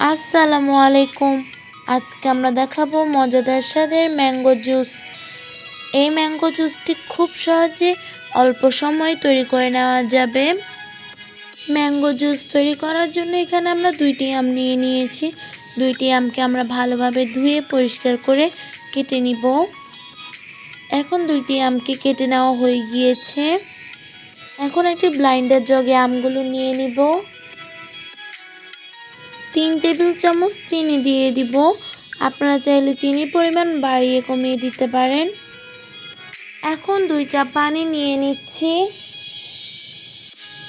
আসসালামু আলাইকুম। আজকে আমরা দেখাবো মজাদার স্বাদের ম্যাঙ্গো জুস। এই ম্যাঙ্গো জুসটি খুব সহজে অল্প সময়ে তৈরি করে নেওয়া যাবে। ম্যাঙ্গো জুস তৈরি করার জন্য এখানে আমরা 2টি আম নিয়ে নিয়েছি। 2টি আমকে আমরা ভালোভাবে ধুয়ে পরিষ্কার করে কেটে নিব। এখন 2টি আমকে কেটে নেওয়া হয়ে গিয়েছে। এখন একটি ব্লাইন্ডার জগে আমগুলো নিয়ে নিব। 3 টেবিল চামচ চিনি দিয়ে দিব। আপনারা চাইলে চিনির পরিমাণ বাড়িয়ে কমিয়ে দিতে পারেন। এখন 2 কাপ পানি নিয়ে নিচ্ছি।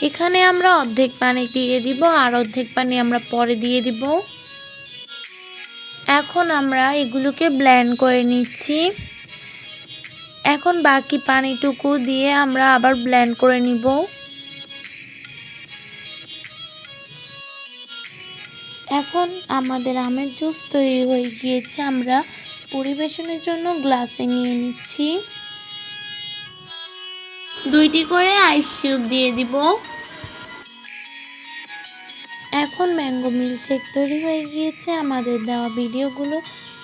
এখানে আমরা অর্ধেক পানি দিয়ে দিব আর অর্ধেক পানি আমরা পরে দিয়ে দিব। এখন আমরা এগুলোকে ব্লেন্ড করে নিচ্ছি। এখন বাকি পানিটুকু দিয়ে আমরা আবার ব্লেন্ড করে নিব। এখন আমাদের আমের জুস তৈরি হয়ে গিয়েছে। আমরা পরিবেশনের জন্য গ্লাসে নিয়ে নিচ্ছি। 2টি করে আইস কিউব দিয়ে দিব। এখন ম্যাঙ্গো মিল্কশেক তৈরি হয়ে গিয়েছে। আমাদের দেওয়া ভিডিওগুলো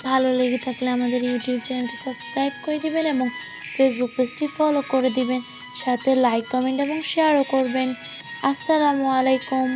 ভালো লেগে থাকলে আমাদের ইউটিউব চ্যানেলটি সাবস্ক্রাইব করে দিবেন এবং ফেসবুক পেজটি ফলো করে দিবেন। সাথে লাইক, কমেন্ট এবং শেয়ারও করবেন। আসসালামু আলাইকুম।